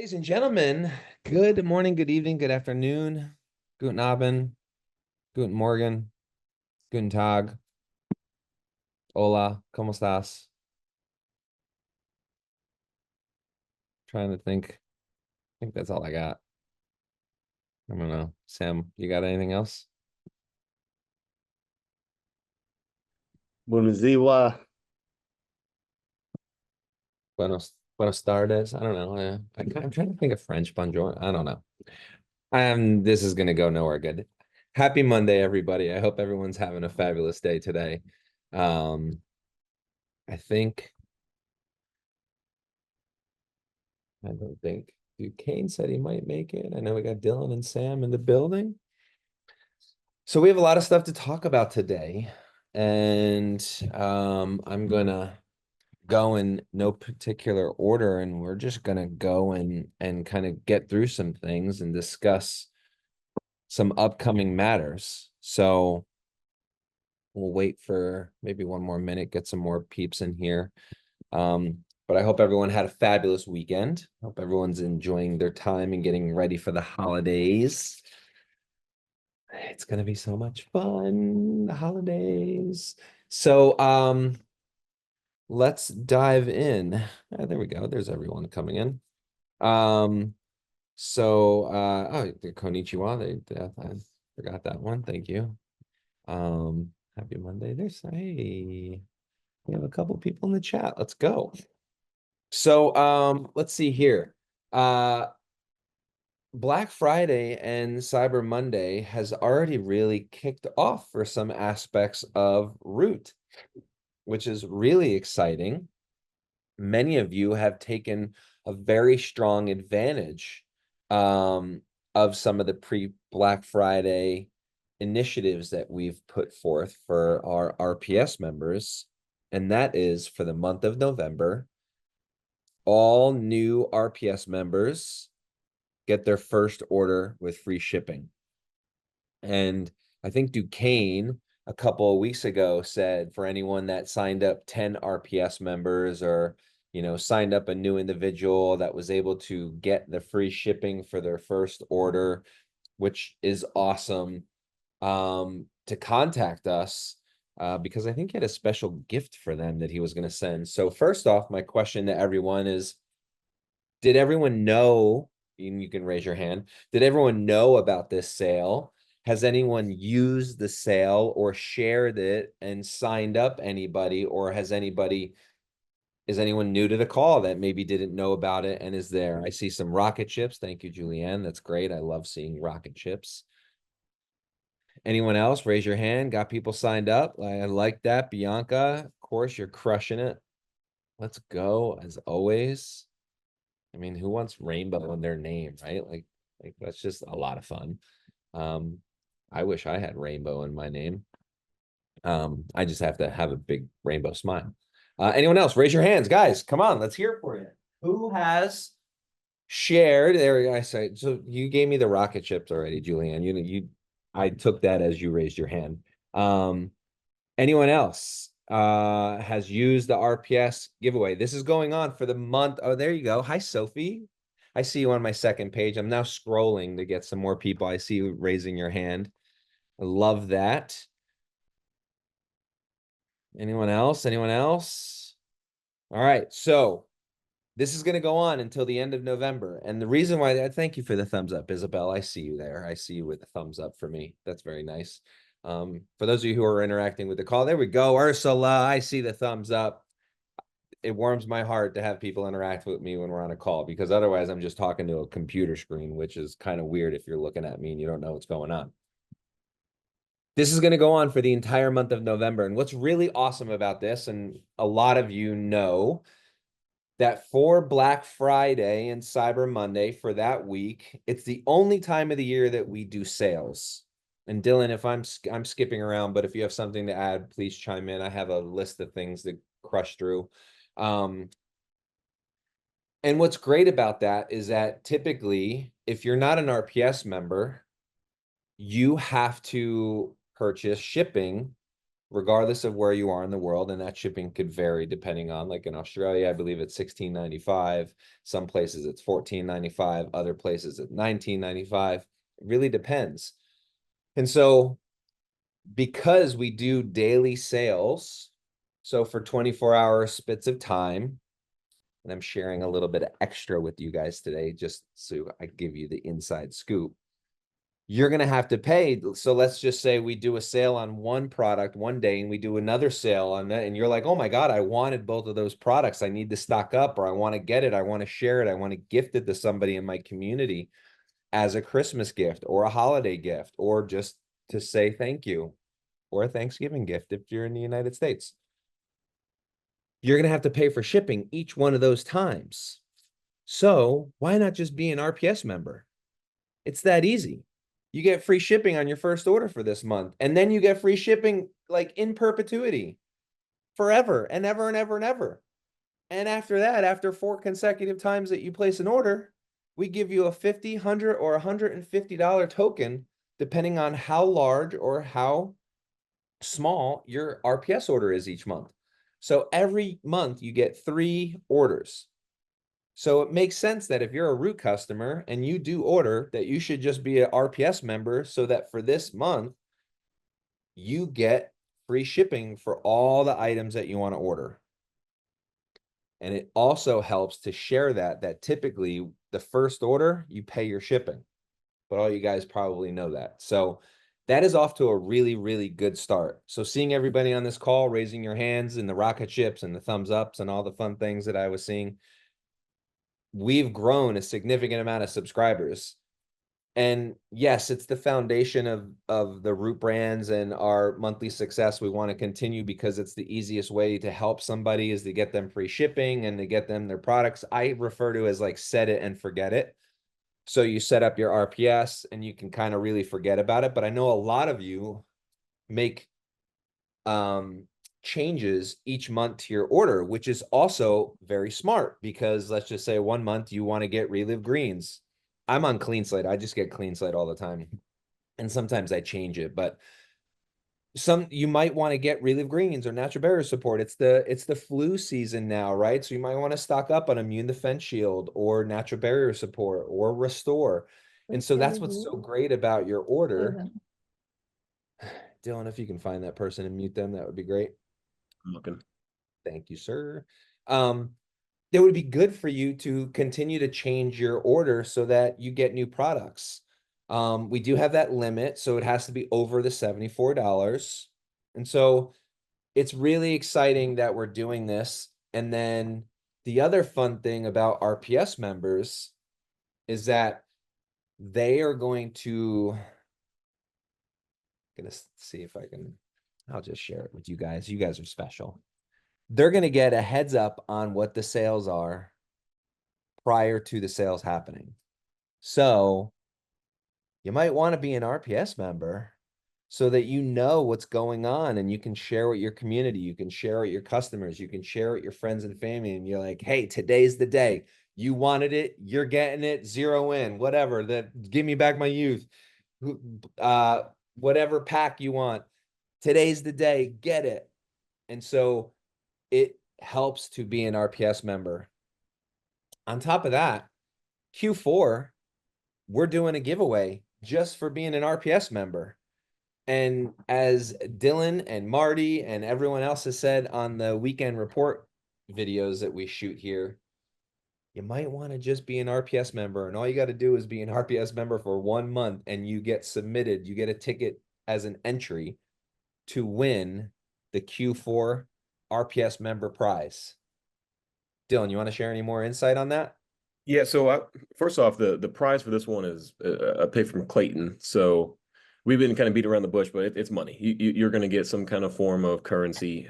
Ladies and gentlemen, good morning, good evening, good afternoon, guten Abend, guten Morgen, guten Tag, hola, ¿cómo estás? Trying to think. I think that's all I got. I don't know. Sam, you got anything else? Bonjour. Buenos tardes. I don't know. I'm trying to think of French. Bonjour. I don't know. This is gonna go nowhere good. Happy Monday, everybody. I hope everyone's having a fabulous day today. Um, I think I don't think Duquesne said he might make it. I know we got Dylan and Sam in the building. So we have a lot of stuff to talk about today. And I'm gonna go in no particular order, and we're just gonna go and kind of get through some things and discuss some upcoming matters. So we'll wait for maybe one more minute, get some more peeps in here. But I hope everyone had a fabulous weekend. Hope everyone's enjoying their time and getting ready for the holidays. It's gonna be so much fun, the holidays. So let's dive in. There we go. There's everyone coming in. Um the konnichiwa, I forgot that one. Thank you. Happy Monday. Hey, we have a couple people in the chat. Let's go. So let's see here. Black Friday and Cyber Monday has already really kicked off for some aspects of Root, which is really exciting. Many of you have taken a very strong advantage of some of the pre-Black Friday initiatives that we've put forth for our RPS members. And that is for the month of November, all new RPS members get their first order with free shipping. And I think Duquesne a couple of weeks ago said for anyone that signed up 10 RPS members or signed up a new individual that was able to get the free shipping for their first order, which is awesome, to contact us because I think he had a special gift for them that he was going to send. So first off, my question to everyone is, did everyone know, and you can raise your hand, did everyone know about this sale? Has anyone used the sale or shared it and signed up anybody, or is anyone new to the call that maybe didn't know about it and is there? I see some rocket ships. Thank you, Julianne. That's great. I love seeing rocket ships. Anyone else? Raise your hand. Got people signed up. I like that. Bianca, of course, you're crushing it. Let's go as always. I mean, who wants rainbow in their name, right? Like that's just a lot of fun. I wish I had rainbow in my name. I just have to have a big rainbow smile. Anyone else? Raise your hands, guys. Come on, let's hear it for you. Who has shared? There we go. I say. So you gave me the rocket ships already, Julianne. I took that as you raised your hand. Anyone else has used the RPS giveaway? This is going on for the month. Oh, there you go. Hi, Sophie. I see you on my second page. I'm now scrolling to get some more people. I see you raising your hand. I love that. Anyone else? Anyone else? All right. So this is going to go on until the end of November. And the reason why, thank you for the thumbs up, Isabel. I see you there. I see you with the thumbs up for me. That's very nice. For those of you who are interacting with the call, there we go. Ursula, I see the thumbs up. It warms my heart to have people interact with me when we're on a call, because otherwise I'm just talking to a computer screen, which is kind of weird if you're looking at me and you don't know what's going on. This is going to go on for the entire month of November. And what's really awesome about this, and a lot of you know, that for Black Friday and Cyber Monday for that week, it's the only time of the year that we do sales. And Dylan, if I'm skipping around, but if you have something to add, please chime in. I have a list of things to crush through. And what's great about that is that typically, if you're not an RPS member, you have to purchase shipping regardless of where you are in the world. And that shipping could vary depending on, like in Australia, I believe it's $16.95. Some places it's $14.95, other places it's $19.95. It really depends. And so because we do daily sales, so for 24-hour spits of time, and I'm sharing a little bit of extra with you guys today, just so I give you the inside scoop. You're going to have to pay. So let's just say we do a sale on one product one day and we do another sale on that. And you're like, oh my God, I wanted both of those products. I need to stock up, or I want to get it. I want to share it. I want to gift it to somebody in my community as a Christmas gift or a holiday gift, or just to say thank you, or a Thanksgiving gift if you're in the United States. You're going to have to pay for shipping each one of those times. So why not just be an RPS member? It's that easy. You get free shipping on your first order for this month, and then you get free shipping like in perpetuity, forever and ever and ever and ever. And after that, after 4 consecutive times that you place an order, we give you a $50, $100, or $150 token, depending on how large or how small your RPS order is each month. So every month you get 3 orders. So it makes sense that if you're a root customer and you do order, that you should just be an RPS member, so that for this month, you get free shipping for all the items that you want to order. And it also helps to share that typically the first order, you pay your shipping. But all you guys probably know that. So that is off to a really, really good start. So seeing everybody on this call, raising your hands and the rocket ships and the thumbs ups and all the fun things that I was seeing, we've grown a significant amount of subscribers. And yes, it's the foundation of the Root brands and our monthly success. We want to continue because it's the easiest way to help somebody, is to get them free shipping and to get them their products. I refer to as like set it and forget it. So you set up your RPS and you can kind of really forget about it. But I know a lot of you make changes each month to your order, which is also very smart, because let's just say one month you want to get Relive greens. I'm on Clean Slate. I just get Clean Slate all the time. And sometimes I change it, but you might want to get Relive greens or natural barrier support. It's the flu season now, right? So you might want to stock up on immune defense shield or natural barrier support or restore. And so that's what's so great about your order. Dylan, if you can find that person and mute them, that would be great. I'm looking. Thank you, sir. It would be good for you to continue to change your order so that you get new products. We do have that limit, so it has to be over the $74. And so it's really exciting that we're doing this. And then the other fun thing about RPS members is that they are going to, gonna see if I can, I'll just share it with you guys. You guys are special. They're going to get a heads up on what the sales are prior to the sales happening. So you might want to be an RPS member so that you know what's going on and you can share with your community. You can share with your customers. You can share with your friends and family. And you're like, hey, today's the day. You wanted it. You're getting it. 0 in, whatever. That, give me back my youth. Whatever pack you want. Today's the day. Get it. And so it helps to be an RPS member. On top of that, Q4, we're doing a giveaway just for being an RPS member. And as Dylan and Marty and everyone else has said on the weekend report videos that we shoot here, you might want to just be an RPS member. And all you got to do is be an RPS member for 1 month and you get submitted. You get a ticket as an entry to win the Q4 RPS member prize. Dylan, you want to share any more insight on that? Yeah, so first off, the prize for this one is a pay from Clayton. So we've been kind of beat around the bush, but it's money. You're going to get some kind of form of currency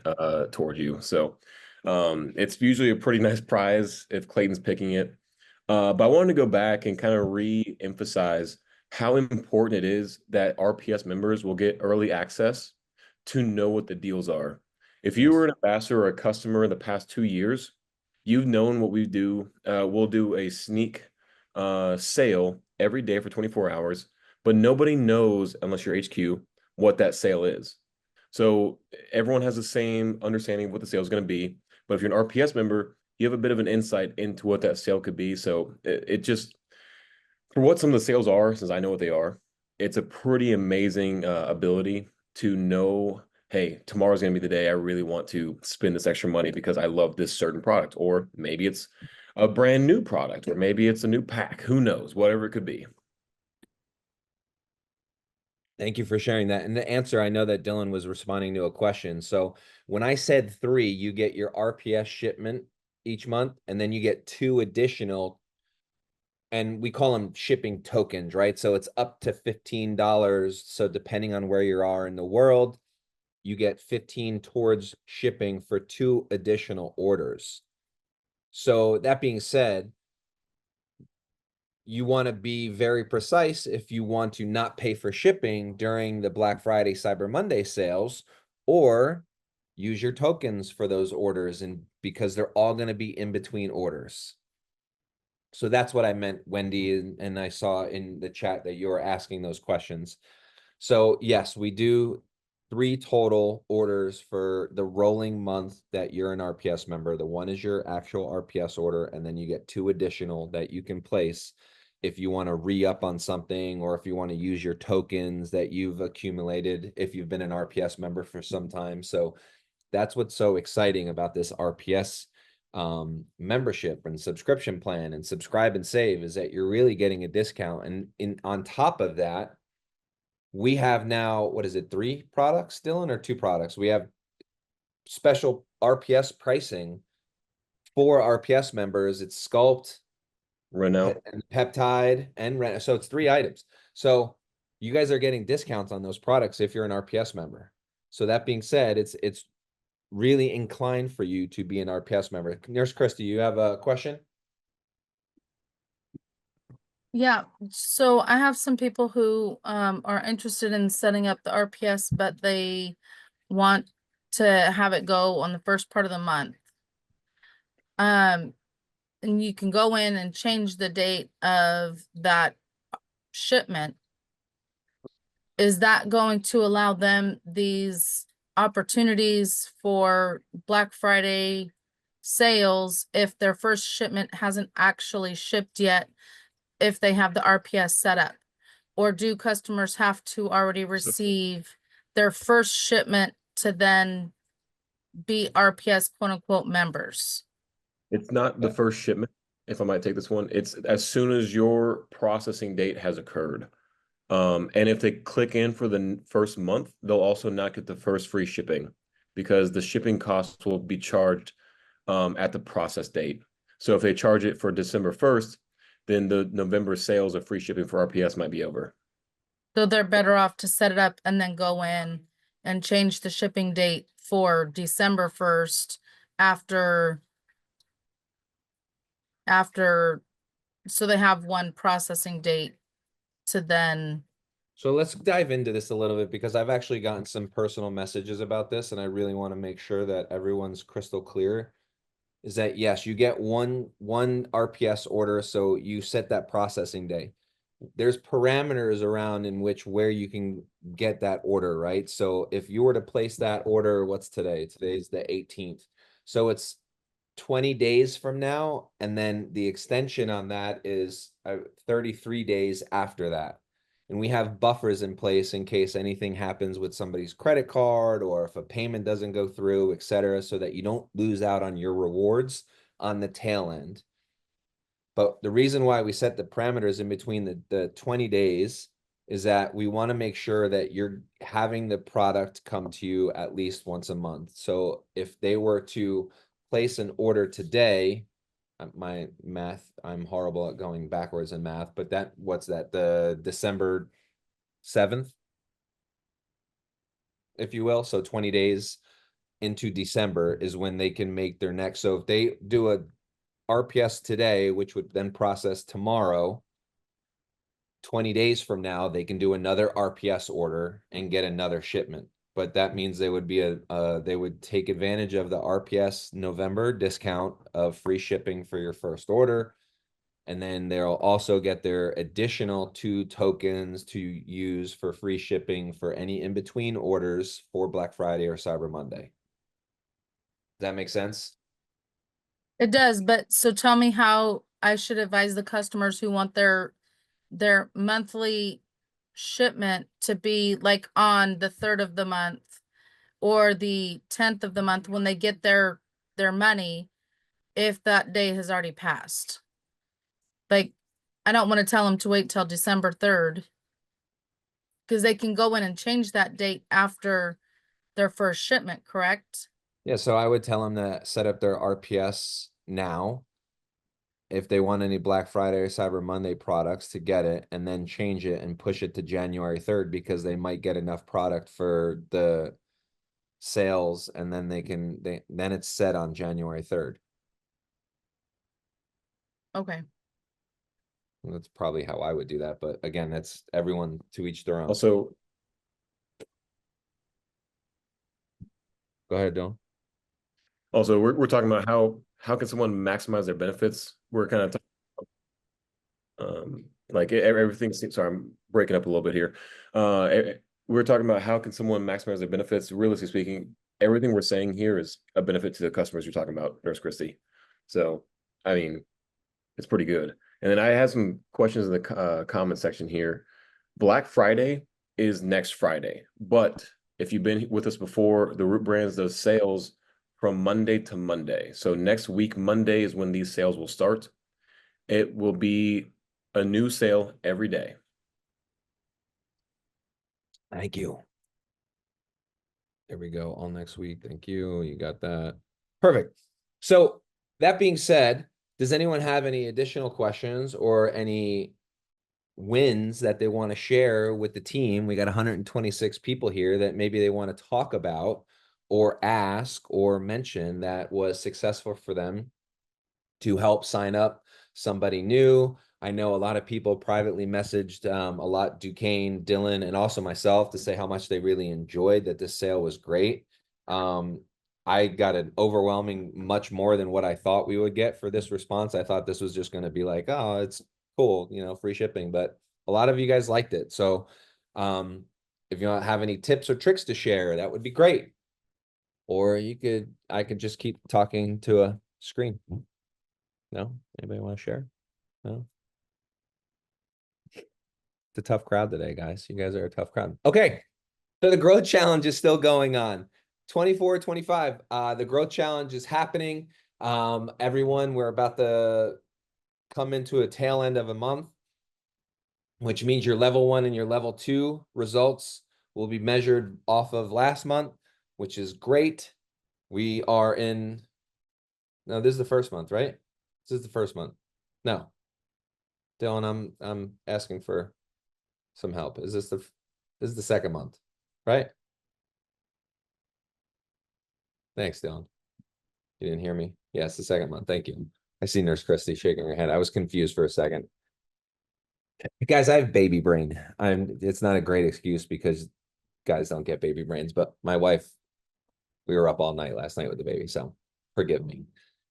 toward you. So it's usually a pretty nice prize if Clayton's picking it. But I wanted to go back and kind of re-emphasize how important it is that RPS members will get early access to know what the deals are. If you were Yes. an ambassador or a customer in the past 2 years, you've known what we do. We'll do a sneak sale every day for 24 hours, but nobody knows unless you're HQ what that sale is. So everyone has the same understanding of what the sale is going to be. But if you're an RPS member, you have a bit of an insight into what that sale could be. So it just, for what some of the sales are, since I know what they are, it's a pretty amazing ability to know, hey, tomorrow's going to be the day I really want to spend this extra money because I love this certain product. Or maybe it's a brand new product, or maybe it's a new pack. Who knows? Whatever it could be. Thank you for sharing that. And the answer, I know that Dylan was responding to a question. So when I said 3, you get your RPS shipment each month, and then you get 2 additional, and we call them shipping tokens, right? So it's up to $15. So depending on where you are in the world, you get 15 towards shipping for 2 additional orders. So that being said, you want to be very precise if you want to not pay for shipping during the Black Friday, Cyber Monday sales, or use your tokens for those orders, and because they're all going to be in between orders. So that's what I meant, Wendy, and I saw in the chat that you were asking those questions. So yes, we do 3 total orders for the rolling month that you're an RPS member. The one is your actual RPS order, and then you get 2 additional that you can place if you want to re-up on something, or if you want to use your tokens that you've accumulated if you've been an RPS member for some time. So that's what's so exciting about this RPS membership and subscription plan and subscribe and save, is that you're really getting a discount. And on top of that, we have now, what is it, 3 products, Dylan, or 2 products? We have special RPS pricing for RPS members. It's Sculpt Renault. and Peptide and Rent. So it's 3 items. So you guys are getting discounts on those products if you're an RPS member. So that being said, it's really inclined for you to be an RPS member. Nurse Christy, you have a question? Yeah, so I have some people who are interested in setting up the RPS, but they want to have it go on the first part of the month. And you can go in and change the date of that shipment. Is that going to allow them these opportunities for Black Friday sales if their first shipment hasn't actually shipped yet, if they have the RPS set up? Or do customers have to already receive their first shipment to then be RPS quote unquote members? It's not the first shipment, if I might take this one. It's as soon as your processing date has occurred. And if they click in for the first month, they'll also not get the first free shipping because the shipping costs will be charged at the process date. So if they charge it for December 1st, then the November sales of free shipping for RPS might be over. So they're better off to set it up and then go in and change the shipping date for December 1st after so they have one processing date to then. So let's dive into this a little bit, because I've actually gotten some personal messages about this, and I really want to make sure that everyone's crystal clear. Is that yes, you get one RPS order, so you set that processing day. There's parameters around in which where you can get that order, right? So if you were to place that order, what's today? Today's the 18th. So it's 20 days from now, and then the extension on that is 33 days after that. And we have buffers in place in case anything happens with somebody's credit card, or if a payment doesn't go through, et cetera, so that you don't lose out on your rewards on the tail end. But the reason why we set the parameters in between the 20 days is that we want to make sure that you're having the product come to you at least once a month. So if they were to place an order today, my math, I'm horrible at going backwards in math, but what's that, the December 7th, if you will. So 20 days into December is when they can make their next. So if they do a RPS today, which would then process tomorrow, 20 days from now, they can do another RPS order and get another shipment. But that means they would they would take advantage of the RPS November discount of free shipping for your first order. And then they'll also get their additional 2 tokens to use for free shipping for any in-between orders for Black Friday or Cyber Monday. Does that make sense? It does, but so tell me how I should advise the customers who want their monthly shipment to be like on the 3rd of the month or the 10th of the month when they get their money, if that day has already passed. Like, I don't want to tell them to wait till December 3rd because they can go in and change that date after their first shipment, correct? Yeah, so I would tell them to set up their RPS now if they want any Black Friday or Cyber Monday products to get it, and then change it and push it to January 3rd because they might get enough product for the sales, and then then it's set on January 3rd. Okay. That's probably how I would do that, but again, that's everyone to each their own. Also, Go ahead, Dylan. also we're talking about how can someone maximize their benefits? We're kind of like everything seems, sorry, I'm breaking up a little bit here. We're talking about how can someone maximize their benefits. Realistically speaking, everything we're saying here is a benefit to the customers you're talking about, Nurse Christie. So, I mean, it's pretty good. And then I had some questions in the comment section here. Black Friday is next Friday, but if you've been with us before, the Root Brands does sales from Monday to Monday. So next week, Monday is when these sales will start. It will be a new sale every day. Thank you. There we go. All next week. Thank you. You got that. Perfect. So that being said, does anyone have any additional questions or any wins that they want to share with the team? We got 126 people here that maybe they want to talk about or ask or mention that was successful for them to help sign up somebody new. I know a lot of people privately messaged a lot, Duquesne, Dylan, and also myself to say how much they really enjoyed that this sale was great. I got an overwhelming much more than what I thought we would get for this response. I thought this was just going to be like, oh, it's cool, you know, free shipping, but a lot of you guys liked it. So if you don't have any tips or tricks to share, that would be great. Or I could just keep talking to a screen. No? Anybody want to share? No? It's a tough crowd today, guys. You guys are a tough crowd. Okay. So the growth challenge is still going on. 24, 25. The growth challenge is happening. Everyone, we're about to come into a tail end of a month, which means your level 1 and your level 2 results will be measured off of last month, which is great. We are in, no, this is the first month, right? This is the first month. No. Dylan, I'm asking for some help. This is the second month, right? Thanks, Dylan. You didn't hear me? Yes, the second month. Thank you. I see Nurse Christie shaking her head. I was confused for a second. Guys, I have baby brain. It's not a great excuse because guys don't get baby brains, but my wife, we were up all night last night with the baby, so forgive me.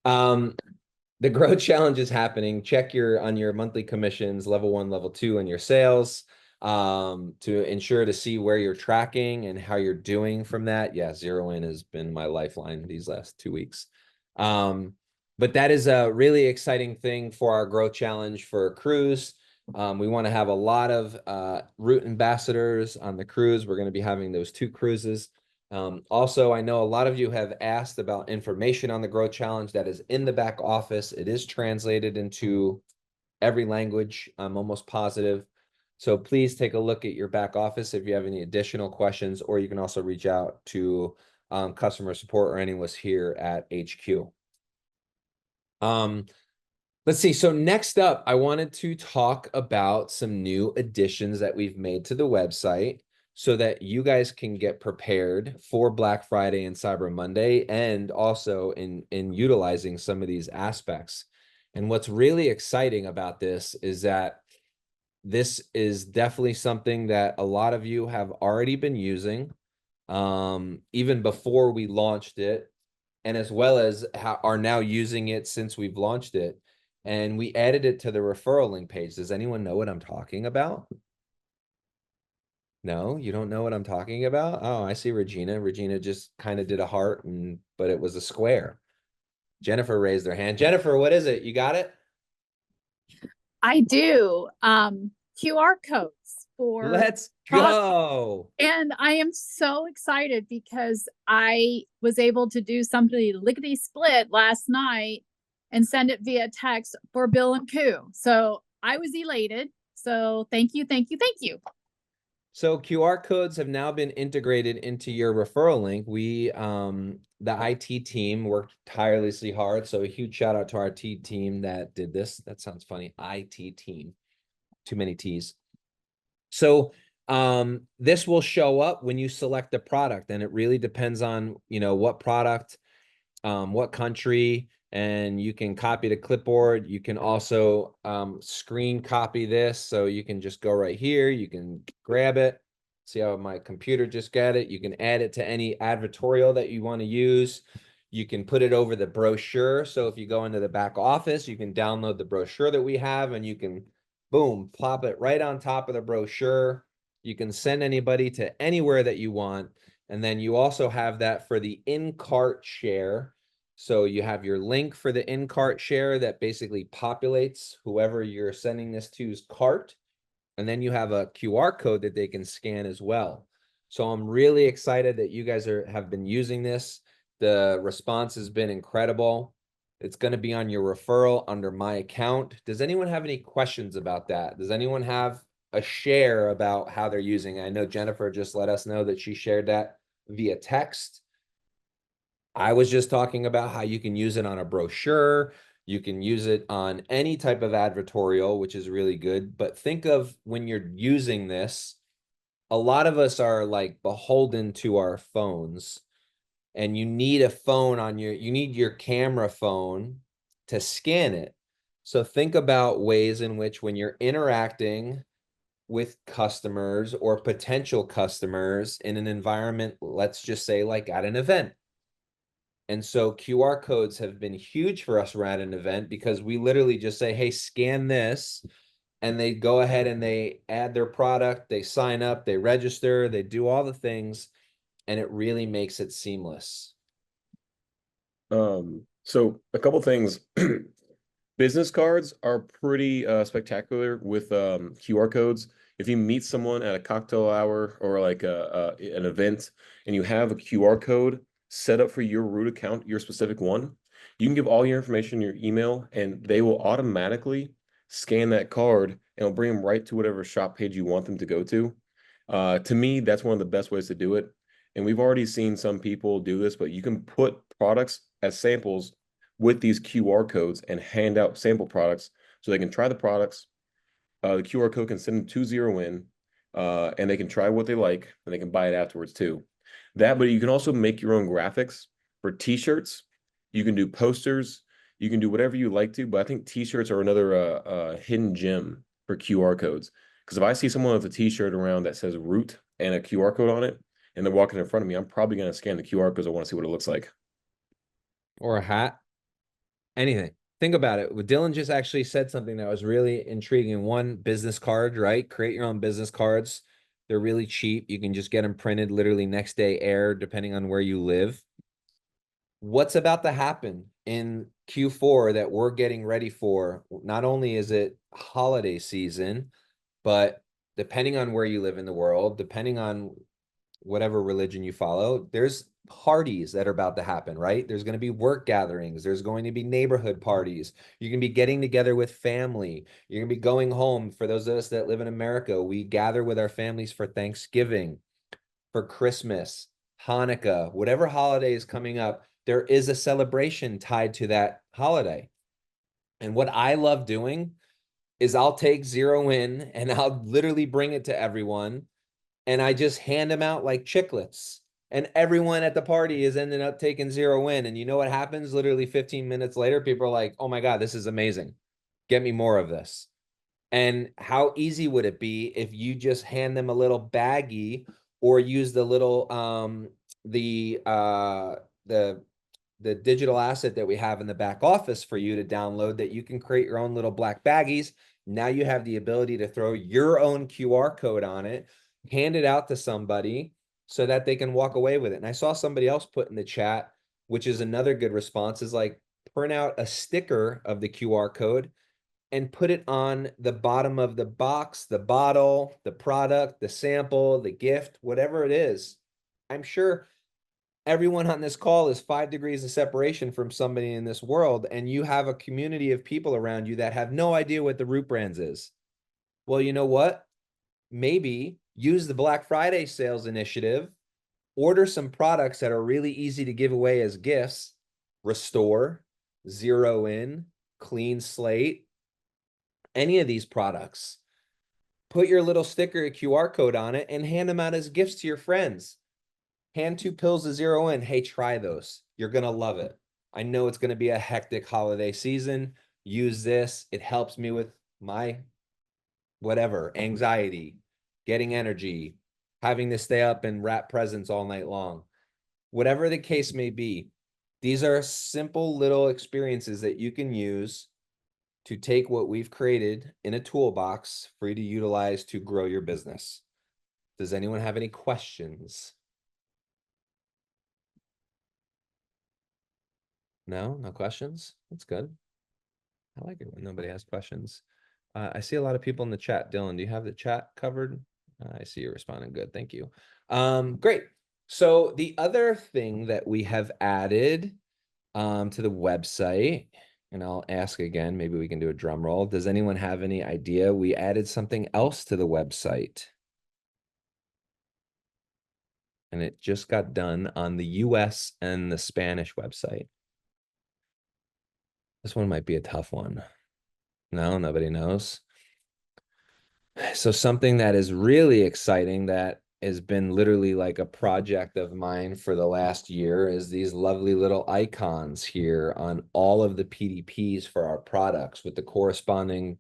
The growth challenge is happening. Check on your monthly commissions, level 1, level 2, and your sales to ensure to see where you're tracking and how you're doing from that. Yeah, Zero In has been my lifeline these last 2 weeks. But that is a really exciting thing for our growth challenge for a cruise. We want to have a lot of Root ambassadors on the cruise. We're going to be having those 2 cruises. Also, I know a lot of you have asked about information on the growth challenge that is in the back office. It is translated into every language, I'm almost positive. So please take a look at your back office if you have any additional questions, or you can also reach out to customer support or any of us here at HQ. Let's see. So next up, I wanted to talk about some new additions that we've made to the website so that you guys can get prepared for Black Friday and Cyber Monday, and also in utilizing some of these aspects. And what's really exciting about this is that this is definitely something that a lot of you have already been using, even before we launched it, and as well as are now using it since we've launched it. and we added it to the referral link page. Does anyone know what I'm talking about? No, you don't know what I'm talking about? Oh, I see Regina. Regina just kind of did a heart, but it was a square. Jennifer raised her hand. Jennifer, what is it? You got it? I do. QR codes for Let's go. and I am so excited because I was able to do something lickety split last night and send it via text for Bill and Pooh. So I was elated. So thank you, thank you, thank you. So QR codes have now been integrated into your referral link. The IT team worked tirelessly hard. So a huge shout out to our IT team that did this. That sounds funny. IT team. Too many T's. So this will show up when you select a product, and it really depends on, what product, what country, and you can copy to clipboard. You can also screen copy this. So you can just go right here. You can grab it. See how my computer just got it. You can add it to any advertorial that you want to use. You can put it over the brochure. So if you go into the back office, you can download the brochure that we have, and you can, boom, plop it right on top of the brochure. You can send anybody to anywhere that you want. And then you also have that for the in-cart share. So you have your link for the in-cart share that basically populates whoever you're sending this to's cart. And then you have a QR code that they can scan as well. So I'm really excited that you guys have been using this. The response has been incredible. It's going to be on your referral under my account. Does anyone have any questions about that? Does anyone have a share about how they're using it? I know Jennifer just let us know that she shared that via text. I was just talking about how you can use it on a brochure. You can use it on any type of advertorial, which is really good. But think of when you're using this, a lot of us are like beholden to our phones, and you need a phone you need your camera phone to scan it. So think about ways in which when you're interacting with customers or potential customers in an environment, let's just say like at an event. And so QR codes have been huge for us around an event because we literally just say, hey, scan this. And they go ahead and they add their product, they sign up, they register, they do all the things, and it really makes it seamless. So a couple things. Business cards are pretty spectacular with QR codes. If you meet someone at a cocktail hour or like an event and you have a QR code set up for your root account, your specific one, you can give all your information, your email, and they will automatically scan that card and it'll bring them right to whatever shop page you want them to go to. To me, that's one of the best ways to do it. And we've already seen some people do this, but you can put products as samples with these QR codes and hand out sample products so they can try the products. The QR code can send them to zero in, and they can try what they like and they can buy it afterwards too. But you can also make your own graphics for t-shirts. You can do posters. You can do whatever you like to, but I think t-shirts are another hidden gem for QR codes. Because if I see someone with a t-shirt around that says root and a QR code on it, and they're walking in front of me, I'm probably going to scan the QR because I want to see what it looks like. Or a hat, anything. Think about it. Dylan just actually said something that was really intriguing. One, business card, right? Create your own business cards. They're really cheap. You can just get them printed literally next day air, depending on where you live. What's about to happen in Q4 that we're getting ready for? Not only is it holiday season, but depending on where you live in the world, depending on whatever religion you follow, there's parties that are about to happen, right? There's going to be work gatherings. There's going to be neighborhood parties. You can be getting together with family. You're going to be going home. For those of us that live in America, we gather with our families for Thanksgiving, for Christmas, Hanukkah, whatever holiday is coming up. There is a celebration tied to that holiday. And what I love doing is I'll take zero in and I'll literally bring it to everyone, and I just hand them out like chiclets. And everyone at the party is ending up taking zero in. And you know what happens? Literally 15 minutes later, people are like, oh my God, this is amazing. Get me more of this. And how easy would it be if you just hand them a little baggie or use the little the the digital asset that we have in the back office for you to download that you can create your own little black baggies. Now you have the ability to throw your own QR code on it, hand it out to somebody so that they can walk away with it. And I saw somebody else put in the chat, which is another good response, is like print out a sticker of the QR code and put it on the bottom of the box, the bottle, the product, the sample, the gift, whatever it is. I'm sure everyone on this call is 5 degrees of separation from somebody in this world, and you have a community of people around you that have no idea what the Root Brands is. Well, you know what? Maybe use the Black Friday sales initiative, order some products that are really easy to give away as gifts, Restore, Zero In, Clean Slate, any of these products. Put your little sticker, a QR code on it, and hand them out as gifts to your friends. Hand 2 pills of Zero In. Hey, try those. You're going to love it. I know it's going to be a hectic holiday season. Use this. It helps me with my whatever, anxiety, getting energy, having to stay up and wrap presents all night long. Whatever the case may be, these are simple little experiences that you can use to take what we've created in a toolbox for you to utilize to grow your business. Does anyone have any questions? No, no questions? That's good. I like it when nobody has questions. I see a lot of people in the chat. Dylan, do you have the chat covered? I see you responding. Good, thank you. Great. So the other thing that we have added to the website, and I'll ask again, maybe we can do a drum roll. Does anyone have any idea? We added something else to the website. And it just got done on the US and the Spanish website. This one might be a tough one. No, nobody knows. So something that is really exciting that has been literally like a project of mine for the last year is these lovely little icons here on all of the PDPs for our products with the corresponding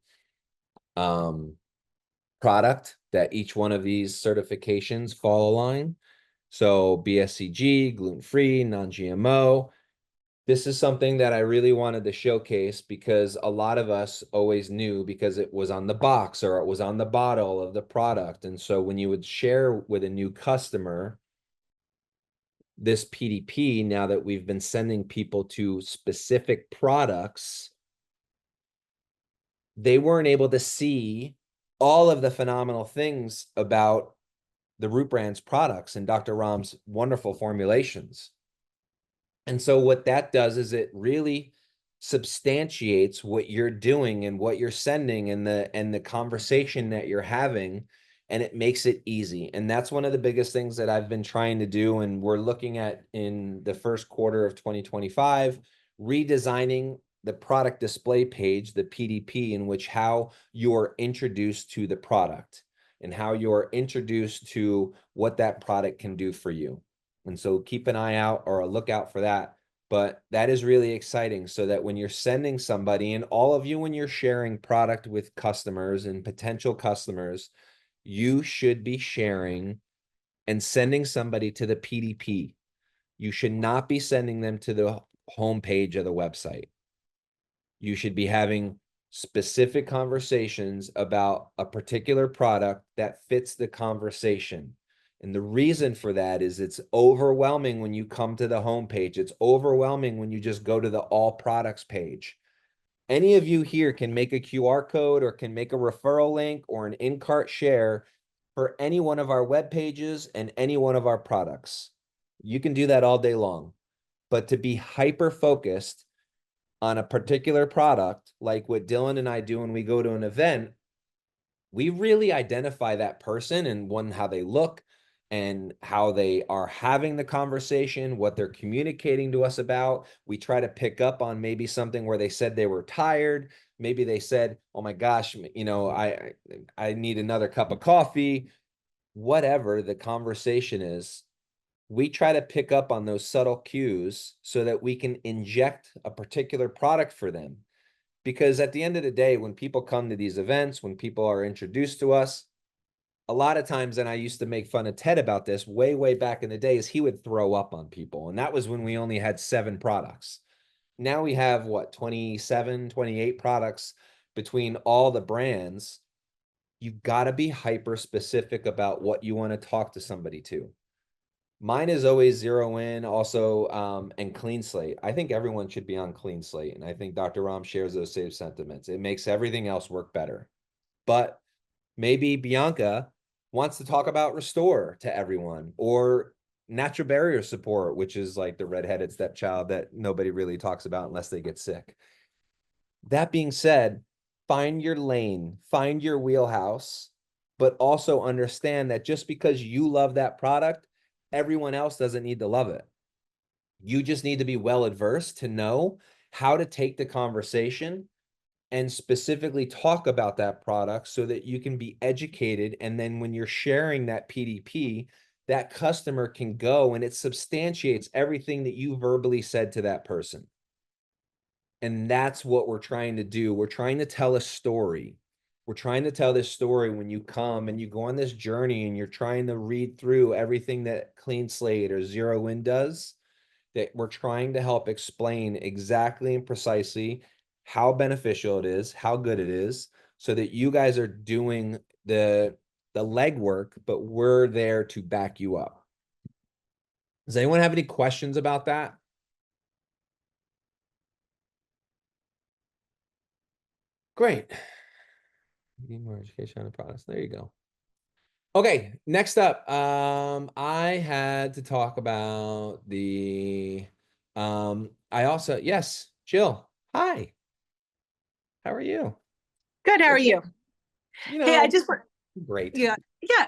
product that each one of these certifications fall along. So BSCG, gluten-free, non-GMO. This is something that I really wanted to showcase because a lot of us always knew because it was on the box or it was on the bottle of the product. And so when you would share with a new customer this PDP, now that we've been sending people to specific products, they weren't able to see all of the phenomenal things about the Root Brands products and Dr. Ram's wonderful formulations. And so what that does is it really substantiates what you're doing and what you're sending and the conversation that you're having, and it makes it easy. And that's one of the biggest things that I've been trying to do, and we're looking at in the first quarter of 2025, redesigning the product display page, the PDP, in which how you're introduced to the product and how you're introduced to what that product can do for you. And so keep an eye out or a lookout for that. But that is really exciting so that when you're sending somebody, and all of you, when you're sharing product with customers and potential customers, you should be sharing and sending somebody to the PDP. You should not be sending them to the homepage of the website. You should be having specific conversations about a particular product that fits the conversation. And the reason for that is it's overwhelming when you come to the homepage. It's overwhelming when you just go to the all products page. Any of you here can make a QR code or can make a referral link or an in-cart share for any one of our web pages and any one of our products. You can do that all day long. But to be hyper-focused on a particular product, like what Dylan and I do when we go to an event, we really identify that person and one, how they look and how they are having the conversation, what they're communicating to us about. We try to pick up on maybe something where they said they were tired. Maybe they said, oh my gosh, you know, I need another cup of coffee. Whatever the conversation is, we try to pick up on those subtle cues so that we can inject a particular product for them. Because at the end of the day, when people come to these events, when people are introduced to us, a lot of times, and I used to make fun of Ted about this way, way back in the days, he would throw up on people. And that was when we only had 7 products. Now we have what, 27, 28 products between all the brands. You've got to be hyper specific about what you want to talk to somebody to. Mine is always zero in, also, and clean slate. I think everyone should be on clean slate. And I think Dr. Ram shares those same sentiments. It makes everything else work better. But maybe Bianca wants to talk about restore to everyone, or natural barrier support, which is like the redheaded stepchild that nobody really talks about unless they get sick. That being said, find your lane, find your wheelhouse, but also understand that just because you love that product, everyone else doesn't need to love it. You just need to be well adversed to know how to take the conversation and specifically talk about that product so that you can be educated. And then when you're sharing that PDP, that customer can go and it substantiates everything that you verbally said to that person. And that's what we're trying to do. We're trying to tell a story. We're trying to tell this story when you come and you go on this journey and you're trying to read through everything that Clean Slate or Zero In does, that we're trying to help explain exactly and precisely how beneficial it is, how good it is, so that you guys are doing the legwork, but we're there to back you up. Does anyone have any questions about that? Great. Need more education on the products. There you go. Okay, next up, I had to talk about the, I also, yes, Jill, hi. How are you? Good. How are you? You Hey, I know, just want, great. yeah.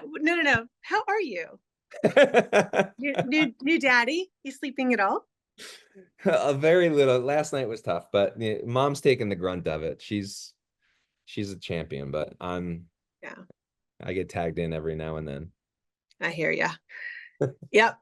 No. How are you? New daddy? You sleeping at all? A very little. Last night was tough, but mom's taking the grunt of it. She's a champion, but Yeah, I get tagged in every now and then. I hear ya. Yep.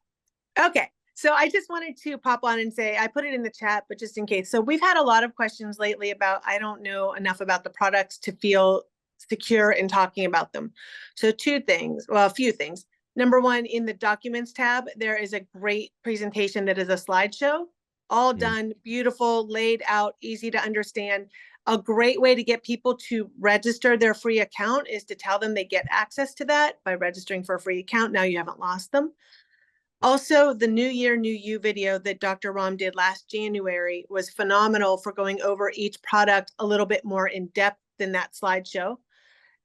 Okay. So I just wanted to pop on and say, I put it in the chat, but just in case. So we've had a lot of questions lately about, I don't know enough about the products to feel secure in talking about them. So two things, well, a few things. Number one, in the documents tab, there is a great presentation that is a slideshow, all done, beautiful, laid out, easy to understand. A great way to get people to register their free account is to tell them they get access to that by registering for a free account. Now you haven't lost them. Also, the New Year, New You video that Dr. Ram did last January was phenomenal for going over each product a little bit more in depth than that slideshow.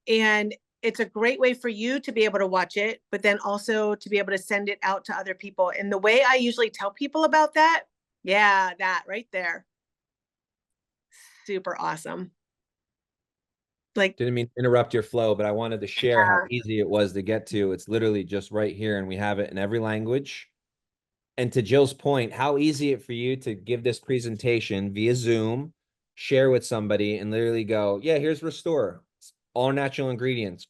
And it's a great way for you to be able to watch it, but then also to be able to send it out to other people. And the way I usually tell people about that, yeah, that right there. Super awesome. Like, Didn't mean to interrupt your flow, but I wanted to share how easy it was to get to. It's literally just right here, and we have it in every language. And to Jill's point, how easy it for you to give this presentation via Zoom, share with somebody, and literally go, yeah, here's Restore. It's all natural ingredients.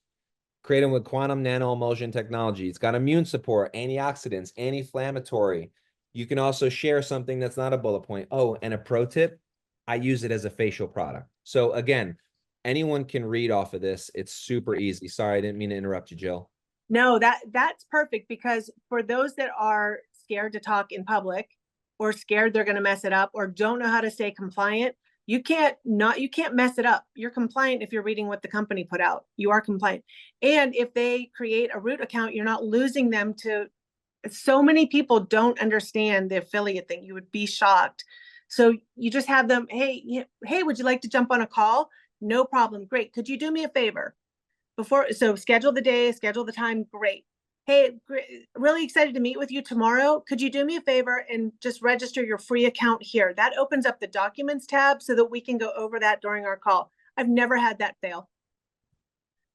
Create them with quantum nano emulsion technology. It's got immune support, antioxidants, anti-inflammatory. You can also share something that's not a bullet point. Oh, and a pro tip, I use it as a facial product. So again, anyone can read off of this. It's super easy. Sorry, I didn't mean to interrupt you, Jill. no, that's perfect, because for those that are scared to talk in public or scared they're going to mess it up or don't know how to stay compliant, you can't mess it up. You're compliant if you're reading what the company put out. You are compliant. And if they create a root account, you're not losing them to, so many people don't understand the affiliate thing. You would be shocked. So you just have them, hey, would you like to jump on a call? No problem. Great. Could you do me a favor? So schedule the day, schedule the time. Great. Hey, really excited to meet with you tomorrow. Could you do me a favor and just register your free account here? That opens up the documents tab so that we can go over that during our call. I've never had that fail.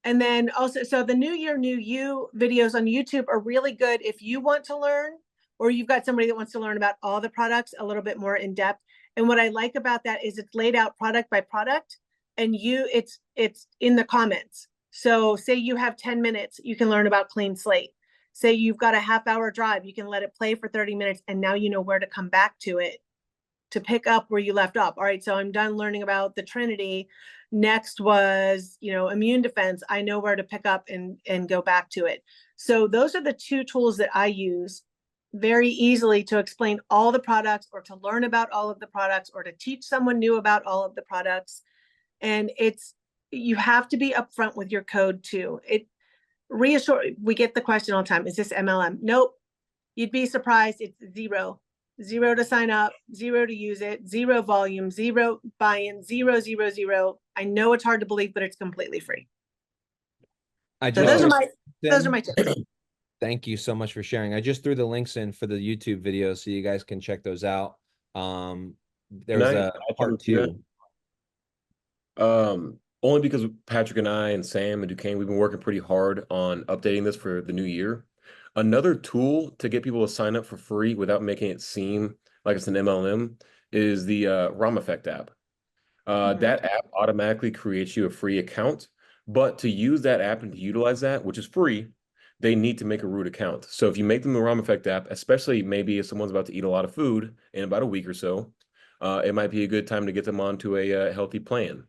And then also, so the New Year, New You videos on YouTube are really good if you want to learn, or you've got somebody that wants to learn about all the products a little bit more in depth. And what I like about that is it's laid out product by product, and it's in the comments. So say you have 10 minutes, you can learn about Clean Slate. Say you've got a half-hour drive, you can let it play for 30 minutes, and now you know where to come back to it to pick up where you left off. All right, so I'm done learning about the Trinity. Next was, immune defense. I know where to pick up and go back to it. So those are the two tools that I use very easily to explain all the products, or to learn about all of the products, or to teach someone new about all of the products. And you have to be upfront with your code too. We get the question all the time, is this MLM? Nope. You'd be surprised. It's zero to sign up, zero to use it, zero volume, zero buy-in, zero, zero, zero. I know it's hard to believe, but it's completely free. I So just those are my tips. Thank you so much for sharing. I just threw the links in for the YouTube videos so you guys can check those out. There's a part 2. Only because Patrick and I and Sam and Duquesne, we've been working pretty hard on updating this for the new year. Another tool to get people to sign up for free without making it seem like it's an MLM is the ROM Effect app. That app automatically creates you a free account, but to use that app and to utilize that, which is free, they need to make a root account. So if you make them the ROM Effect app, especially maybe if someone's about to eat a lot of food in about a week or so, it might be a good time to get them onto a healthy plan.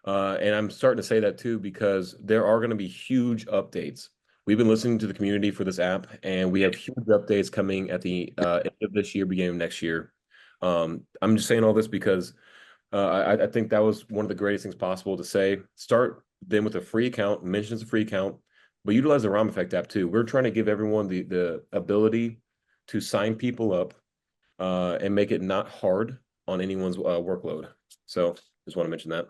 And I'm starting to say that too, because there are going to be huge updates. We've been listening to the community for this app, and we have huge updates coming at the end of this year, beginning of next year. I'm just saying all this because I think that was one of the greatest things possible to say. Start them with a free account, mention it's a free account, but utilize the ROM Effect app too. We're trying to give everyone the ability to sign people up and make it not hard on anyone's workload. So just want to mention that.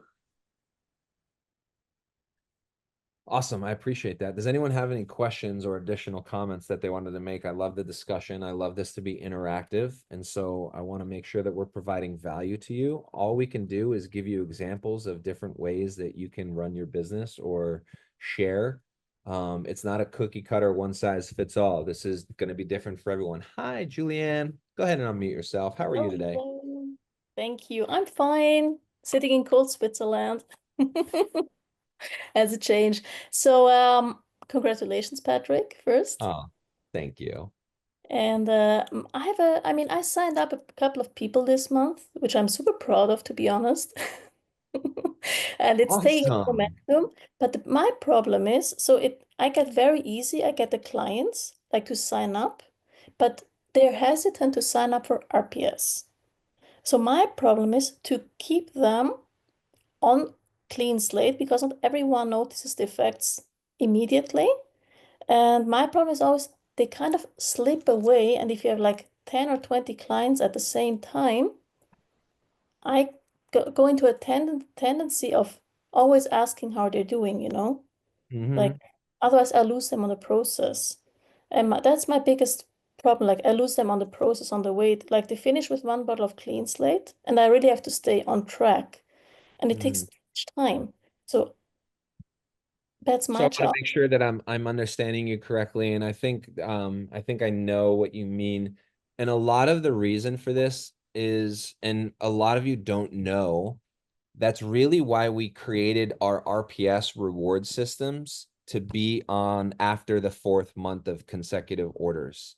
Awesome. I appreciate that. Does anyone have any questions or additional comments that they wanted to make? I love the discussion. I love this to be interactive. And so I want to make sure that we're providing value to you. All we can do is give you examples of different ways that you can run your business or share. It's not a cookie cutter, one size fits all. This is going to be different for everyone. Hi, Julianne. Go ahead and unmute yourself. How are you today? Hello. Thank you. I'm fine. Sitting in cold Switzerland. As a change. So congratulations, Patrick, first. Oh, thank you. And I signed up a couple of people this month, which I'm super proud of, to be honest. And it's taking Awesome. momentum. But my problem is, I get the clients like to sign up, but they're hesitant to sign up for RPS. So my problem is to keep them on clean slate, because not everyone notices the effects immediately. And my problem is always they kind of slip away. And if you have like 10 or 20 clients at the same time, I go into a tendency of always asking how they're doing, Like, otherwise I lose them on the process. And that's my biggest problem. Like, I lose them on the process, on the way. Like, they finish with one bottle of clean slate, and I really have to stay on track. And it takes much time. So that's So my I want to job. make sure that I'm understanding you correctly, and I think I know what you mean. And a lot of the reason for this is, and a lot of you don't know, that's really why we created our RPS reward systems to be on after the 4th month of consecutive orders,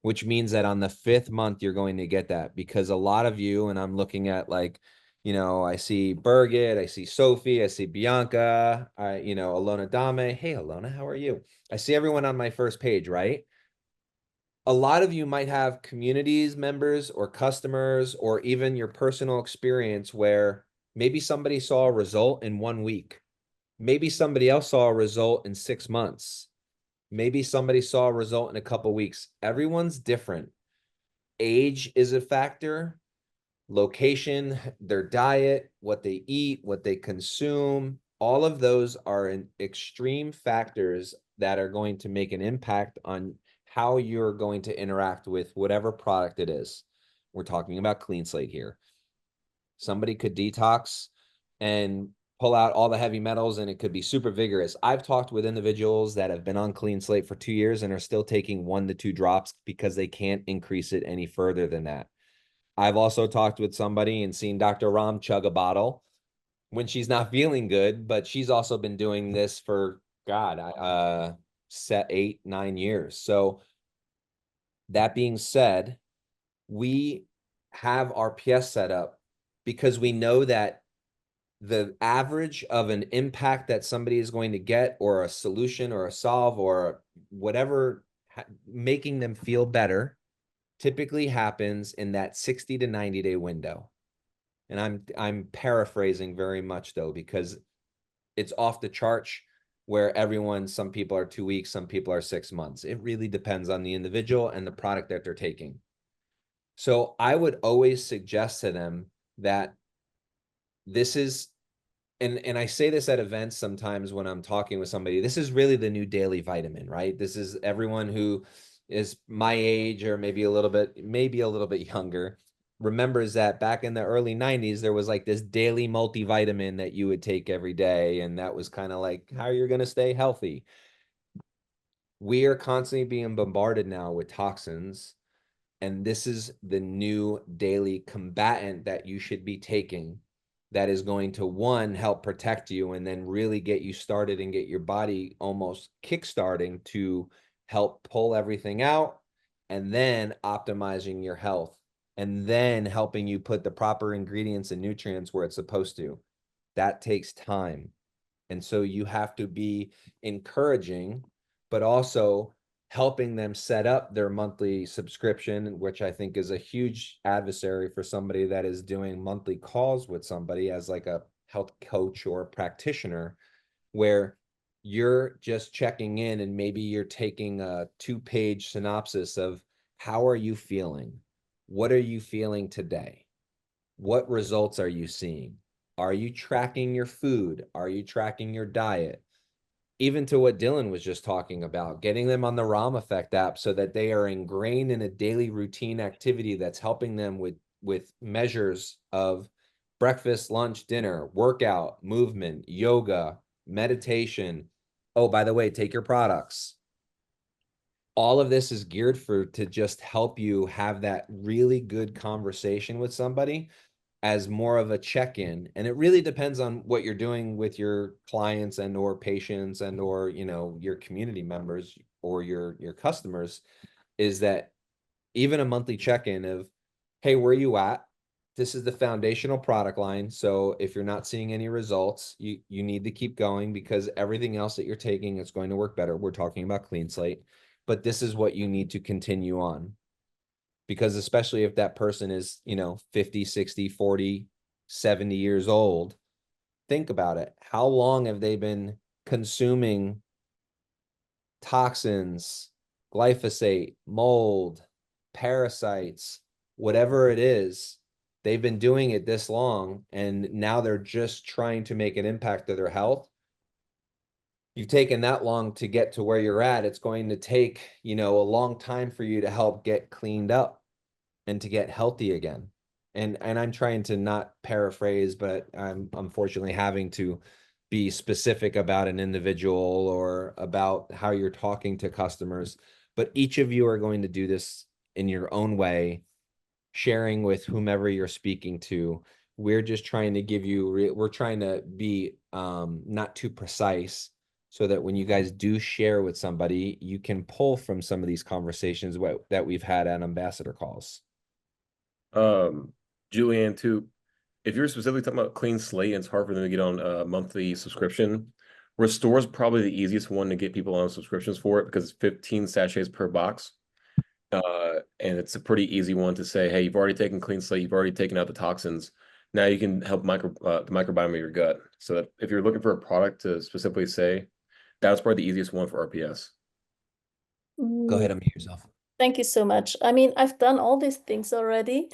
which means that on the 5th month, you're going to get that, because a lot of you, and I'm looking at like, I see Birgit, I see Sophie, I see Bianca, Alona Dame. Hey, Alona, how are you? I see everyone on my first page, right? A lot of you might have communities members or customers, or even your personal experience where maybe somebody saw a result in 1 week. Maybe somebody else saw a result in 6 months. Maybe somebody saw a result in a couple weeks. Everyone's different. Age is a factor, location, their diet, what they eat, what they consume. All of those are extreme factors that are going to make an impact on how you're going to interact with whatever product it is. We're talking about clean slate here. Somebody could detox and pull out all the heavy metals, and it could be super vigorous. I've talked with individuals that have been on clean slate for 2 years and are still taking 1 to 2 drops because they can't increase it any further than that. I've also talked with somebody and seen Dr. Ram chug a bottle when she's not feeling good, but she's also been doing this for, God, 8, 9 years. So that being said, we have RPS set up because we know that the average of an impact that somebody is going to get, or a solution or a solve or whatever, making them feel better, typically happens in that 60 to 90-day window. And I'm paraphrasing very much though, because it's off the charts where some people are 2 weeks, some people are 6 months. It really depends on the individual and the product that they're taking. So I would always suggest to them that this is, and I say this at events sometimes when I'm talking with somebody, this is really the new daily vitamin, right? This is everyone who is my age or maybe a little bit younger remembers that back in the early 90s, there was like this daily multivitamin that you would take every day. And that was kind of like how you're going to stay healthy. We are constantly being bombarded now with toxins. And this is the new daily combatant that you should be taking, that is going to, one, help protect you, and then really get you started and get your body almost kickstarting to help pull everything out, and then optimizing your health, and then helping you put the proper ingredients and nutrients where it's supposed to. That takes time. And so you have to be encouraging, but also helping them set up their monthly subscription, which I think is a huge adversary for somebody that is doing monthly calls with somebody as like a health coach or a practitioner, where you're just checking in and maybe you're taking a 2-page synopsis of how are you feeling? What are you feeling today? What results are you seeing? Are you tracking your food? Are you tracking your diet? Even to what Dylan was just talking about, getting them on the ROM Effect app so that they are ingrained in a daily routine activity that's helping them with measures of breakfast, lunch, dinner, workout, movement, yoga, meditation. Oh, by the way, take your products. All of this is geared to just help you have that really good conversation with somebody as more of a check-in. And it really depends on what you're doing with your clients and or patients and or, your community members or your customers, is that even a monthly check-in of, hey, where are you at? This is the foundational product line. So if you're not seeing any results, you need to keep going, because everything else that you're taking is going to work better. We're talking about clean slate, but this is what you need to continue on. Because especially if that person is, 50, 60, 40, 70 years old, think about it. How long have they been consuming toxins, glyphosate, mold, parasites, whatever it is? They've been doing it this long, and now they're just trying to make an impact to their health. You've taken that long to get to where you're at. It's going to take, a long time for you to help get cleaned up and to get healthy again. And I'm trying to not paraphrase, but I'm unfortunately having to be specific about an individual or about how you're talking to customers. But each of you are going to do this in your own way, sharing with whomever you're speaking to. We're just trying to give you, we're trying to be not too precise, so that when you guys do share with somebody, you can pull from some of these conversations that we've had at ambassador calls. Julianne, too, if you're specifically talking about clean slate and it's hard for them to get on a monthly subscription, Restore is probably the easiest one to get people on subscriptions for it, because it's 15 sachets per box. And it's a pretty easy one to say, hey, you've already taken clean slate, you've already taken out the toxins. Now you can help the microbiome of your gut. So that if you're looking for a product to specifically say, that's probably the easiest one for RPS. Go ahead, unmute yourself. Thank you so much. I mean, I've done all these things already.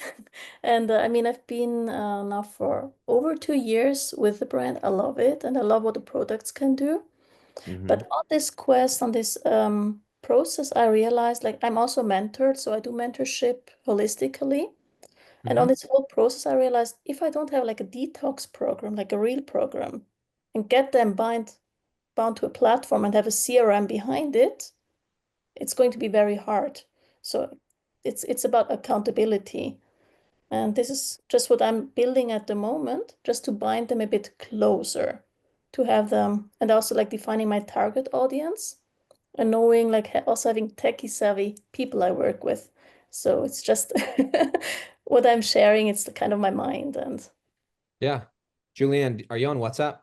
And I mean, I've been now for over 2 years with the brand. I love it. And I love what the products can do. But on this quest, on this process, I realized like I'm also mentored. So I do mentorship holistically. And on this whole process, I realized if I don't have like a detox program, like a real program, and get them bound to a platform and have a CRM behind it, it's going to be very hard. So it's about accountability. And this is just what I'm building at the moment, just to bind them a bit closer, to have them, and also like defining my target audience and knowing like also having techie savvy people I work with. So it's just what I'm sharing. It's the kind of my mind. And Yeah. Julianne, are you on WhatsApp?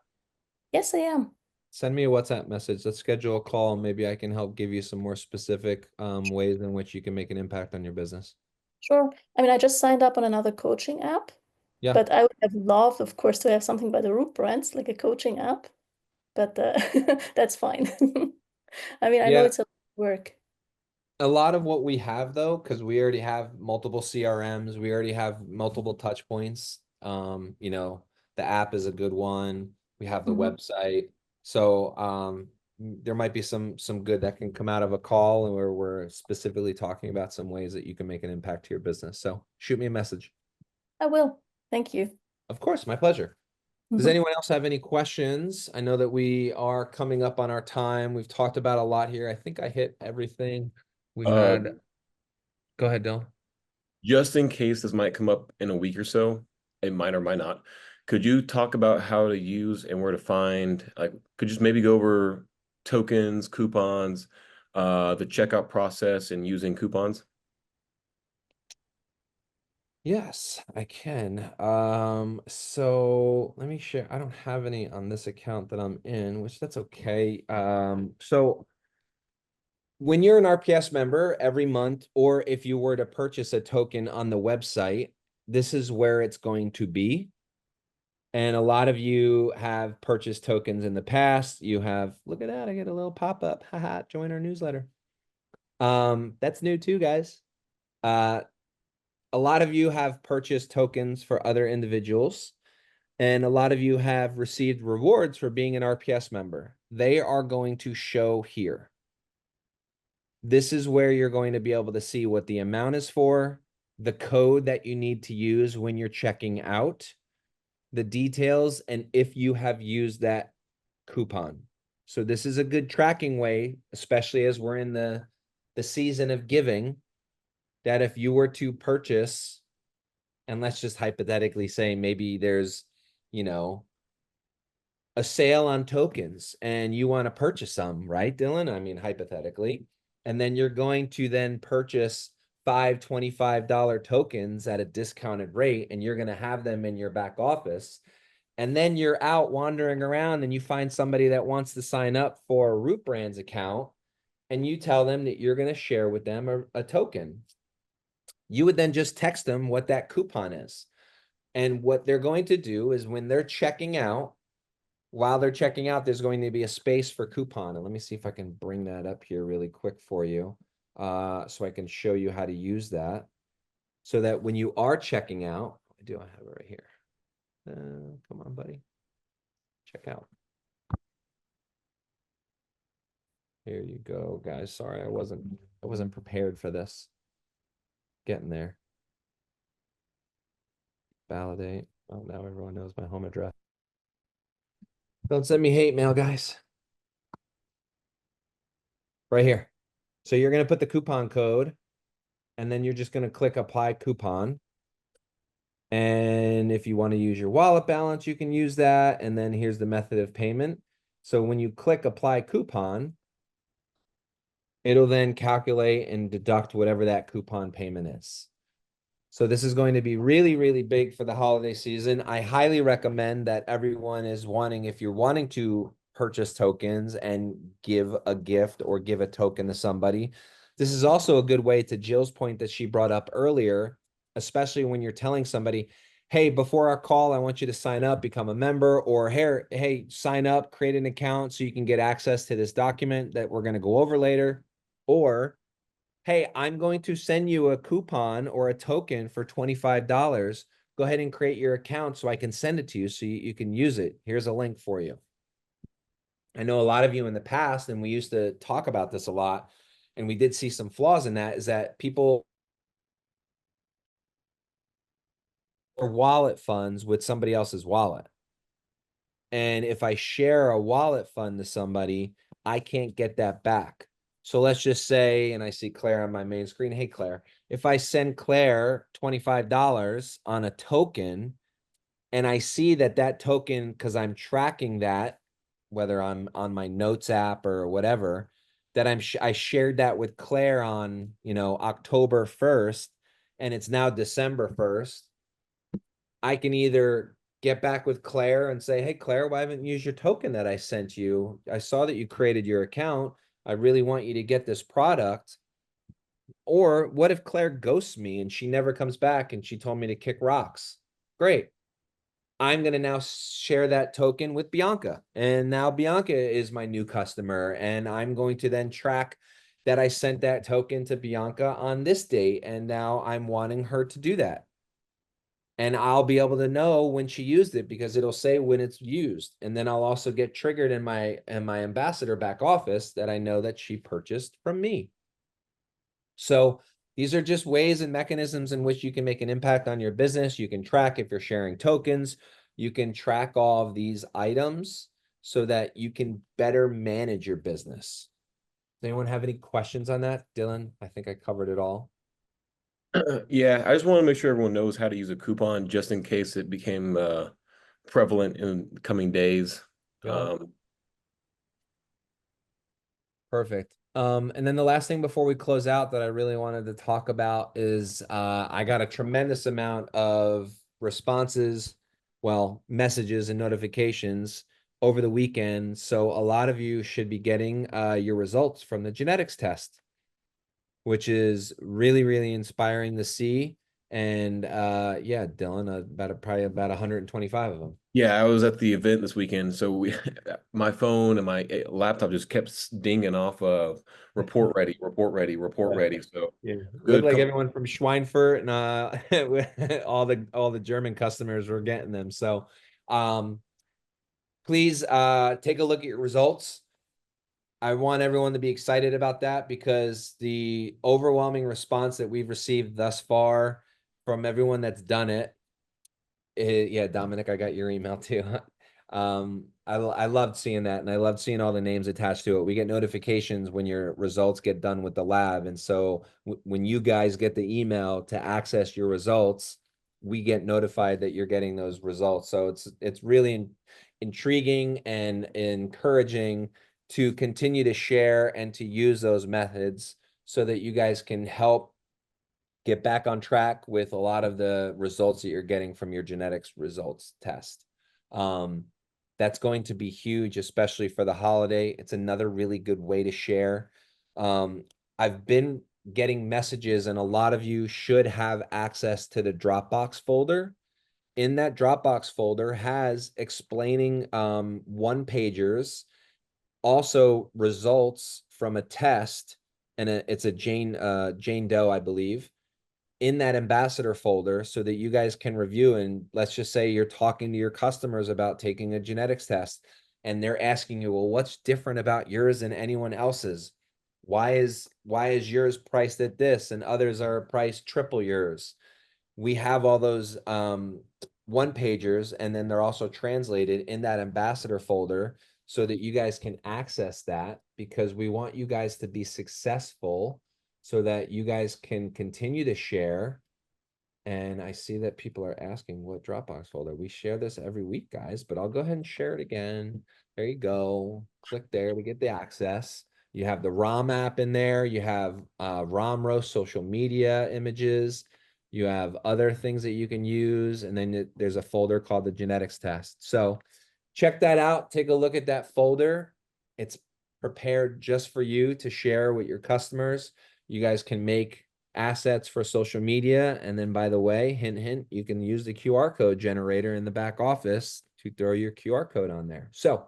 Yes, I am. Send me a WhatsApp message. Let's schedule a call. Maybe I can help give you some more specific ways in which you can make an impact on your business. Sure. I mean, I just signed up on another coaching app, Yeah. but I would have loved, of course, to have something by the Root brands, like a coaching app. But that's fine. I mean, I know Yeah. it's a lot of work. A lot of what we have though, because we already have multiple CRMs, we already have multiple touch points. You know, the app is a good one. We have the Mhm. website. So there might be some good that can come out of a call where we're specifically talking about some ways that you can make an impact to your business. So shoot me a message. I will. Thank you. Of course, my pleasure. Does Mhm. anyone else have any questions? I know that we are coming up on our time. We've talked about a lot here. I think I hit everything we Uh, had. Go ahead, Dylan. just in case this might come up in a week or so, it might or might not. Could you talk about how to use and where to find, like, could you just maybe go over tokens, coupons, the checkout process and using coupons? Yes, I can. So let me share. I don't have any on this account that I'm in, which that's okay. So when you're an RPS member every month, or if you were to purchase a token on the website, this is where it's going to be. And a lot of you have purchased tokens in the past. You have, look at that, I get a little pop-up. Haha, join our newsletter. That's new too, guys. A lot of you have purchased tokens for other individuals, and a lot of you have received rewards for being an RPS member. They are going to show here. This is where you're going to be able to see what the amount is for, the code that you need to use when you're checking out, the details, and if you have used that coupon. So this is a good tracking way, especially as we're in the season of giving, that if you were to purchase, and let's just hypothetically say maybe there's, you know, a sale on tokens and you want to purchase some, right, Dylan? I mean, hypothetically. And then you're going to then purchase five $25 tokens at a discounted rate, and you're going to have them in your back office. And then you're out wandering around and you find somebody that wants to sign up for a Root Brands account, and you tell them that you're going to share with them a token. You would then just text them what that coupon is. And what they're going to do is when they're checking out, while they're checking out, there's going to be a space for coupon. And let me see if I can bring that up here really quick for you, so I can show you how to use that. So that when you are checking out, I have it right here. Come on, buddy. Check out. Here you go, guys. Sorry, I wasn't prepared for this. Getting there. Validate. Oh, now everyone knows my home address. Don't send me hate mail, guys. Right here. So you're going to put the coupon code, and then you're just going to click apply coupon. And if you want to use your wallet balance, you can use that. And then here's the method of payment. So when you click apply coupon, it'll then calculate and deduct whatever that coupon payment is. So this is going to be really, really big for the holiday season. I highly recommend that everyone is wanting, if you're wanting to purchase tokens and give a gift or give a token to somebody, this is also a good way, to Jill's point that she brought up earlier, especially when you're telling somebody, hey, before our call, I want you to sign up, become a member, or hey, sign up, create an account so you can get access to this document that we're going to go over later. Or hey, I'm going to send you a coupon or a token for $25. Go ahead and create your account so I can send it to you so you can use it. Here's a link for you. I know a lot of you in the past, and we used to talk about this a lot, and we did see some flaws in that, is that people or wallet funds with somebody else's wallet. And if I share a wallet fund to somebody, I can't get that back. So let's just say, and I see Claire on my main screen. Hey, Claire, if I send Claire $25 on a token, and I see that token, because I'm tracking that, whether I'm on my notes app or whatever, that I shared that with Claire on, October 1st, and it's now December 1st, I can either get back with Claire and say, hey, Claire, why haven't you used your token that I sent you? I saw that you created your account. I really want you to get this product. Or what if Claire ghosts me and she never comes back and she told me to kick rocks? Great. I'm going to now share that token with Bianca. And now Bianca is my new customer. And I'm going to then track that I sent that token to Bianca on this date. And now I'm wanting her to do that. And I'll be able to know when she used it because it'll say when it's used. And then I'll also get triggered in my ambassador back office that I know that she purchased from me. So these are just ways and mechanisms in which you can make an impact on your business. You can track if you're sharing tokens. You can track all of these items so that you can better manage your business. Does anyone have any questions on that? Dylan, I think I covered it all. Yeah, I just want to make sure everyone knows how to use a coupon just in case it became prevalent in coming days. Yeah. Perfect. And then the last thing before we close out that I really wanted to talk about is I got a tremendous amount of responses, well, messages and notifications over the weekend. So a lot of you should be getting your results from the genetics test, which is really, really inspiring to see. And yeah, Dylan, probably about 125 of them. Yeah, I was at the event this weekend, so my phone and my laptop just kept dinging off of report ready, report ready, report ready. So Yeah, looked good. like everyone from Schweinfurt and all the German customers were getting them. So please take a look at your results. I want everyone to be excited about that because the overwhelming response that we've received thus far from everyone that's done it, yeah, Dominic, I got your email too. I loved seeing that, and I loved seeing all the names attached to it. We get notifications when your results get done with the lab, and so when you guys get the email to access your results, we get notified that you're getting those results. So it's really intriguing and encouraging to continue to share and to use those methods so that you guys can help get back on track with a lot of the results that you're getting from your genetics results test. That's going to be huge, especially for the holiday. It's another really good way to share. I've been getting messages, and a lot of you should have access to the Dropbox folder. In that Dropbox folder has explaining one pagers, also results from a test, and it's a Jane Doe, I believe, in that ambassador folder so that you guys can review. And let's just say you're talking to your customers about taking a genetics test and they're asking you, well, what's different about yours than anyone else's? Why is yours priced at this and others are priced triple yours? We have all those one pagers, and then they're also translated in that ambassador folder so that you guys can access that, because we want you guys to be successful so that you guys can continue to share. And I see that people are asking what Dropbox folder. We share this every week, guys, but I'll go ahead and share it again. There you go. Click there. We get the access. You have the ROM app in there. You have ROM roast social media images. You have other things that you can use. And then there's a folder called the genetics test. So check that out. Take a look at that folder. It's prepared just for you to share with your customers. You guys can make assets for social media. And then, by the way, hint, hint, you can use the QR code generator in the back office to throw your QR code on there. So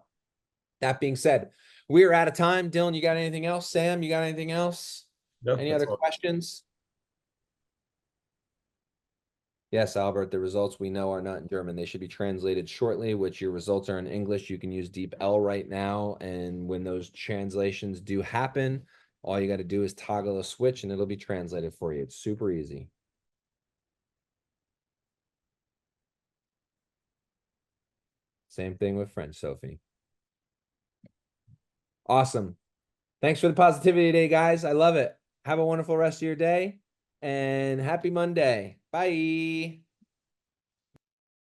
that being said, we are out of time. Dylan, you got anything else? Sam, you got anything else? No, Any that's other all. questions? Yes, Albert, the results we know are not in German. They should be translated shortly, which your results are in English. You can use DeepL right now. And when those translations do happen, all you got to do is toggle a switch and it'll be translated for you. It's super easy. Same thing with French, Sophie. Awesome. Thanks for the positivity today, guys. I love it. Have a wonderful rest of your day and happy Monday. Bye.